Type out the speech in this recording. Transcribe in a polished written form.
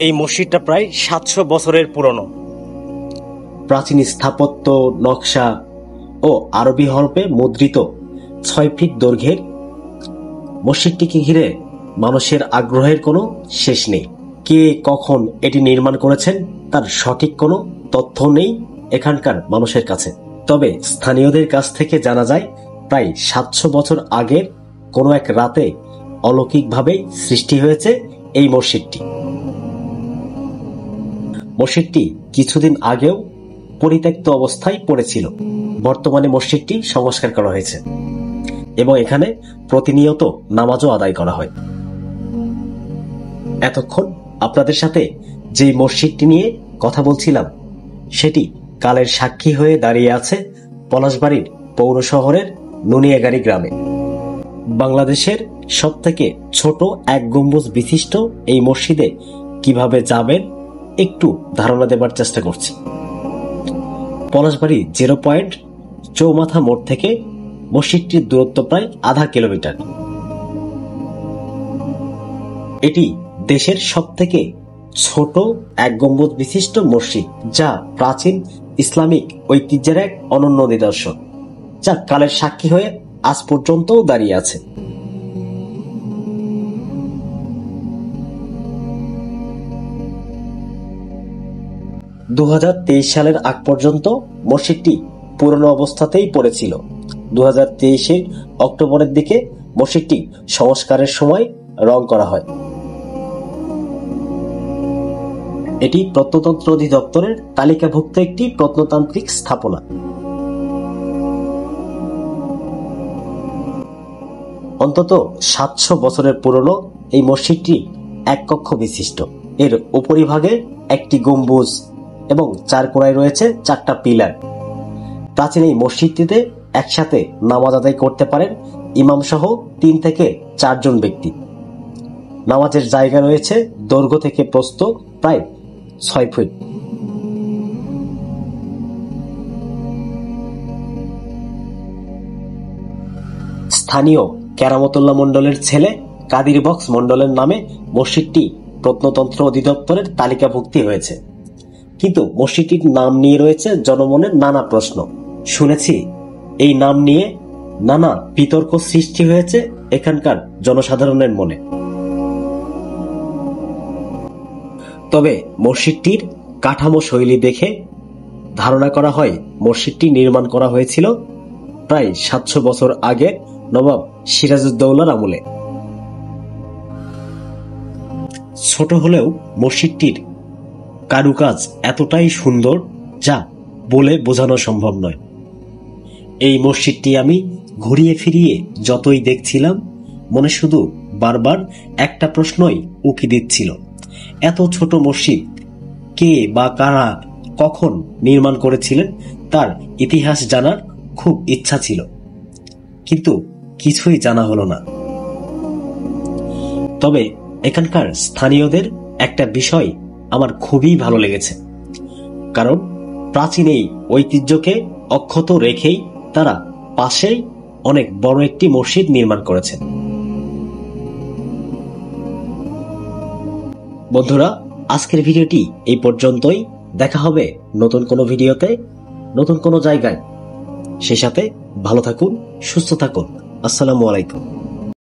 এই মসজিদটা প্রায় 700 বছরের পুরনো। প্রাচীন স্থাপত্য, নকশা ও আরবি হরফে মুদ্রিত 6 ফিট দৈর্ঘ্যের মসজিদটিকে ঘিরে মানুষের আগ্রহের কোনো শেষ নেই। কে কখন এটি নির্মাণ করেছেন তার সঠিক কোনো তথ্য নেই এখানকার মানুষের কাছে। তবে স্থানীয়দের কাছ থেকে জানা যায় প্রায় 700 বছর আগের কোনো এক রাতে অলৌকিকভাবেই সৃষ্টি হয়েছে এই মসজিদটি। মসজিদটি কিছুদিন আগেও পরিত্যক্ত অবস্থায় পড়েছিল। বর্তমানে মসজিদটি সংস্কার করা হয়েছে এবং এখানে প্রতিনিয়ত নামাজও আদায় করা হয়। এতক্ষণ আপনাদের সাথে যে মসজিদটি নিয়ে কথা বলছিলাম সেটি কালের সাক্ষী হয়ে দাঁড়িয়ে আছে পলাশবাড়ির পৌর শহরের নুনিয়াগাড়ি গ্রামে। বাংলাদেশের সবথেকে ছোট এক গম্বুজ বিশিষ্ট এই মসজিদে কিভাবে যাবেন একটু ধারণা দেবার চেষ্টা করছি। পলাশবাড়ি 0 পয়েন্ট চৌমাথা মোড় থেকে মসজিদটির দূরত্ব প্রায় আধা কিলোমিটার। এটি দেশের সবথেকে ছোট এক গম্বুজ বিশিষ্ট মসজিদ, যা প্রাচীন ইসলামিক ঐতিহ্যের এক অনন্য নিদর্শন, যা কালের সাক্ষী হয়ে আজ পর্যন্তও দাঁড়িয়ে আছে। সালের আগ পর্যন্ত মসজিদটি পুরনো অবস্থাতেই পড়েছিল। 2023 অক্টোবরের দিকে মসজিদটি সংস্কারের সময় রং করা হয়। এটি প্রত্নতত্ত্ব অধিদপ্তরের তালিকাভুক্ত একটি প্রত্নতান্ত্রিক স্থাপনা। অন্তত 700 বছরের পুরনো এই মসজিদটি এক কক্ষ বিশিষ্ট। এর উপরিভাগে একটি গম্বুজ এবং 4 কোণায় রয়েছে 4টা পিলার। প্রাচীন এই মসজিদটিতে একসাথে নামাজ আদায় করতে পারেন ইমাম সহ 3 থেকে 4 জন ব্যক্তি। নামাজের জায়গা রয়েছে দৈর্ঘ্য থেকে প্রস্থ প্রায় 6 ফিট। স্থানীয় কেরামতুল্লাহ মণ্ডলের ছেলে কাদির বক্স মণ্ডলের নামে মসজিদটি প্রত্নতন্ত্র অধিদপ্তরের তালিকাভুক্তি হয়েছে, কিন্তু মসজিদটির নাম নিয়ে রয়েছে জনমনের নানা প্রশ্ন। শুনেছি এই নাম নিয়ে নানা বিতর্ক সৃষ্টি হয়েছে এখানকার জনসাধারণের মনে। তবে মসজিদটির কাঠামো শৈলী দেখে ধারণা করা হয় মসজিদটি নির্মাণ করা হয়েছিল প্রায় 700 বছর আগে নবাব সিরাজউদ্দৌলার আমলে। ছোট হলেও মসজিদটির কারুকাজ এতটাই সুন্দর যা বলে বোঝানো সম্ভব নয়। এই মসজিদটি আমি ঘুরিয়ে ফিরিয়ে যতই দেখছিলাম মনে শুধু বারবার একটা প্রশ্নই উকি দিচ্ছিল, এত ছোট মসজিদ কে বা কারা কখন নির্মাণ করেছিলেন তার ইতিহাস জানার খুব ইচ্ছা ছিল, কিন্তু কিছুই জানা হলো না। তবে এখানকার স্থানীয়দের একটা বিষয় আমার খুবই ভালো লেগেছে, কারণ প্রাচীন এই ঐতিহ্যকে অক্ষত রেখেই তারা পাশেই অনেক বড় একটি মসজিদ নির্মাণ করেছেন। বন্ধুরা, আজকের ভিডিওটি এই পর্যন্তই। দেখা হবে নতুন কোনো ভিডিওতে, নতুন কোনো জায়গায়। সে সাথে ভালো থাকুন, সুস্থ থাকুন। আসসালামু আলাইকুম।